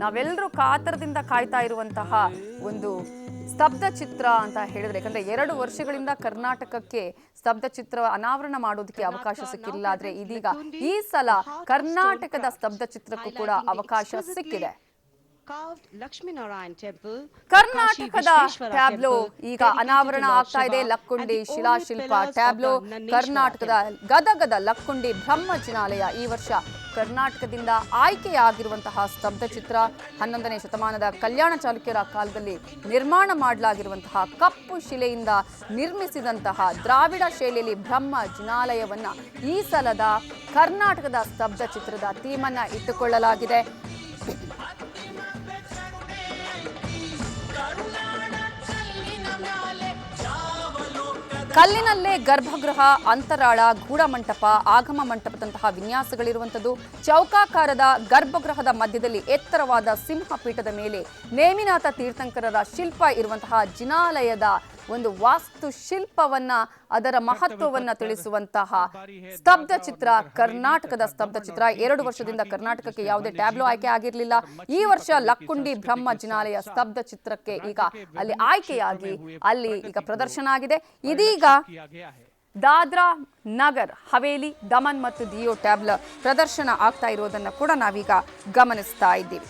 ನಾವೆಲ್ಲರೂ ಕಾತರದಿಂದ ಕಾಯ್ತಾ ಇರುವಂತಹ ಒಂದು ಸ್ತಬ್ಧ ಚಿತ್ರ ಅಂತ ಹೇಳಿದ್ರೆ, ಯಾಕಂದ್ರೆ 2 ವರ್ಷಗಳಿಂದ ಕರ್ನಾಟಕಕ್ಕೆ ಸ್ತಬ್ಧ ಚಿತ್ರ ಅನಾವರಣ ಮಾಡೋದಕ್ಕೆ ಅವಕಾಶ ಸಿಕ್ಕಿಲ್ಲ. ಆದ್ರೆ ಇದೀಗ ಈ ಸಲ ಕರ್ನಾಟಕದ ಸ್ತಬ್ಧ ಚಿತ್ರಕ್ಕೂ ಕೂಡ ಅವಕಾಶ ಸಿಕ್ಕಿದೆ. ಕರ್ನಾಟಕದ ಟ್ಯಾಬ್ಲೋ ಈಗ ಅನಾವರಣ ಆಗ್ತಾ ಇದೆ. ಲಕ್ಕುಂಡಿ ಶಿಲಾಶಿಲ್ಪ ಟ್ಯಾಬ್ಲೋ ಕರ್ನಾಟಕದ ಗದಗದ ಲಕ್ಕುಂಡಿ ಬ್ರಹ್ಮಜಿನಾಲಯ ಈ ವರ್ಷ ಕರ್ನಾಟಕದಿಂದ ಆಯ್ಕೆಯಾಗಿರುವಂತಹ ಸ್ತಬ್ಧ ಚಿತ್ರ. 11ನೇ ಶತಮಾನದ ಕಲ್ಯಾಣ ಚಾಲುಕ್ಯರ ಕಾಲದಲ್ಲಿ ನಿರ್ಮಾಣ ಮಾಡಲಾಗಿರುವಂತಹ ಕಪ್ಪು ಶಿಲೆಯಿಂದ ನಿರ್ಮಿಸಿದಂತಹ ದ್ರಾವಿಡ ಶೈಲಿಯಲ್ಲಿ ಬ್ರಹ್ಮಜಿನಾಲಯವನ್ನ ಈ ಸಲದ ಕರ್ನಾಟಕದ ಸ್ತಬ್ಧ ಚಿತ್ರದ ಥೀಮನ್ನ ಇಟ್ಟುಕೊಳ್ಳಲಾಗಿದೆ. ಕಲ್ಲಿನಲ್ಲೇ ಗರ್ಭಗೃಹ, ಅಂತರಾಳ, ಗೂಢಮಂಟಪ, ಆಗಮ ಮಂಟಪದಂತಹ ವಿನ್ಯಾಸಗಳಿರುವಂಥದ್ದು. ಚೌಕಾಕಾರದ ಗರ್ಭಗೃಹದ ಮಧ್ಯದಲ್ಲಿ ಎತ್ತರವಾದ ಸಿಂಹಪೀಠದ ಮೇಲೆ ನೇಮಿನಾಥ ತೀರ್ಥಂಕರರ ಶಿಲ್ಪ ಇರುವಂತಹ ಜಿನಾಲಯದ ಒಂದು ವಾಸ್ತುಶಿಲ್ಪವನ್ನ, ಅದರ ಮಹತ್ವವನ್ನ ತಿಳಿಸುವಂತಹ ಸ್ತಬ್ಧ ಚಿತ್ರ ಕರ್ನಾಟಕದ ಸ್ತಬ್ಧ ಚಿತ್ರ. 2 ವರ್ಷದಿಂದ ಕರ್ನಾಟಕಕ್ಕೆ ಯಾವುದೇ ಟ್ಯಾಬ್ಲೋ ಆಯ್ಕೆ ಆಗಿರಲಿಲ್ಲ. ಈ ವರ್ಷ ಲಕ್ಕುಂಡಿ ಬ್ರಹ್ಮಜಿನಾಲಯ ಸ್ತಬ್ಧ ಚಿತ್ರಕ್ಕೆ ಈಗ ಅಲ್ಲಿ ಆಯ್ಕೆಯಾಗಿ ಅಲ್ಲಿ ಈಗ ಪ್ರದರ್ಶನ ಆಗಿದೆ. ಇದೀಗ ದಾದ್ರಾ ನಗರ್ ಹವೇಲಿ, ದಮನ್ ಮತ್ತು ದಿಯೋ ಟ್ಯಾಬ್ಲ ಪ್ರದರ್ಶನ ಆಗ್ತಾ ಇರೋದನ್ನ ಕೂಡ ನಾವೀಗ ಗಮನಿಸ್ತಾ ಇದ್ದೀವಿ.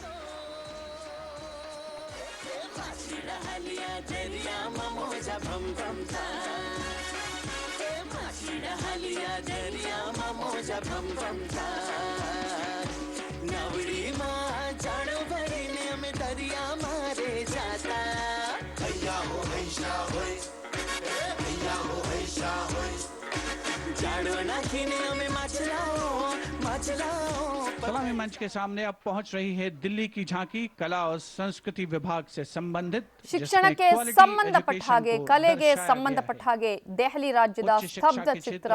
सलामी मंच के सामने अब पहुंच रही है दिल्ली की झांकी, कला और संस्कृति विभाग से संबंधित ಶಿಕ್ಷಣಕ್ಕೆ ಸಂಬಂಧಪಟ್ಟ ಹಾಗೆ, ಕಲೆಗೆ ಸಂಬಂಧಪಟ್ಟ ಹಾಗೆ ದೆಹಲಿ ರಾಜ್ಯದ ಸ್ತಬ್ಧ ಚಿತ್ರ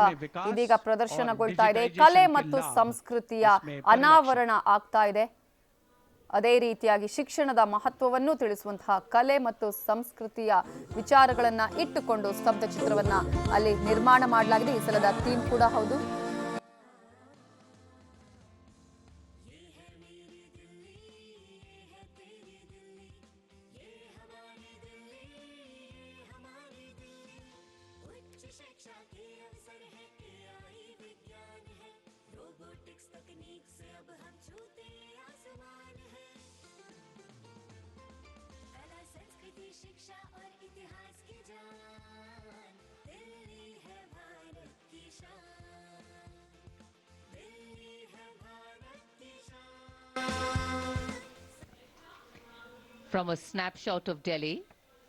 ಇದೀಗ ಪ್ರದರ್ಶನಗೊಳ್ತಾ ಇದೆ. ಕಲೆ ಮತ್ತು ಸಂಸ್ಕೃತಿಯ ಅನಾವರಣ ಆಗ್ತಾ ಇದೆ. ಅದೇ ರೀತಿಯಾಗಿ ಶಿಕ್ಷಣದ ಮಹತ್ವವನ್ನು ತಿಳಿಸುವಂತಹ ಕಲೆ ಮತ್ತು ಸಂಸ್ಕೃತಿಯ ವಿಚಾರಗಳನ್ನ ಇಟ್ಟುಕೊಂಡು ಸ್ತಬ್ಧ ಚಿತ್ರವನ್ನ ಅಲ್ಲಿ ನಿರ್ಮಾಣ ಮಾಡಲಾಗಿದೆ. ಈ ಸಲದ ಥೀಮ್ ಕೂಡ ಹೌದು. शिक्षा और इतिहास की जान, दिल्ली है भारत की शान, दिल्ली है भारत की शान. From a snapshot of Delhi,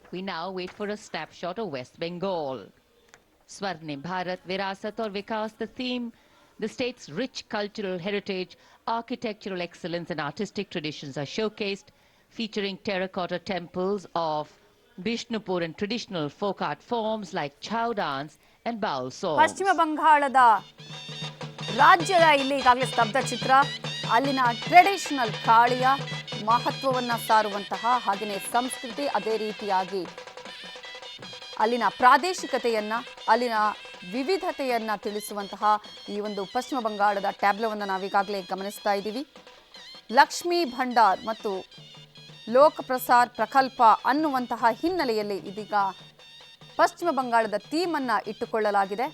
we now wait for a snapshot of West Bengal. Swarnim Bharat, Virasat aur Vikas, the theme, the state's rich cultural heritage, architectural excellence and artistic traditions are showcased, featuring terracotta temples of Bishnupur and traditional folk art forms like chow dance and baul songs. ಪಶ್ಚಿಮ ಬಂಗಾಳದ ರಾಜ್ಯದ ಇಲ್ಲಿ ಈಗಾಗಲೇ ಸ್ತಬ್ಧ ಚಿತ್ರ ಅಲ್ಲಿನ traditional ಕಾಳಿಯ ಮಹತ್ವವನ್ನ ಸಾರುವಂತಹ, ಹಾಗೆಯೇ ಸಂಸ್ಕೃತಿ, ಅದೇ ರೀತಿಯಾಗಿ ಅಲ್ಲಿನ ಪ್ರಾದೇಶಿಕತೆಯನ್ನ, ಅಲ್ಲಿನ ವಿವಿಧತೆಯನ್ನ ತಿಳಿಸುವಂತಹ ಈ ಒಂದು ಪಶ್ಚಿಮ ಬಂಗಾಳದ ಟ್ಯಾಬ್ಲೋವನ್ನು ನಾವೀಗಾಗಲೇ ಗಮನಿಸ್ತಾ ಇದ್ದೀವಿ. ಲಕ್ಷ್ಮೀ ಭಂಡಾರ್ ಮತ್ತು ಲೋಕ ಪ್ರಸಾರ್ ಪ್ರಕಲ್ಪ ಅನ್ನುವಂತಹ ಹಿನ್ನೆಲೆಯಲ್ಲಿ ಇದೀಗ ಪಶ್ಚಿಮ ಬಂಗಾಳದ ಥೀಮನ್ನು ಇಟ್ಟುಕೊಳ್ಳಲಾಗಿದೆ.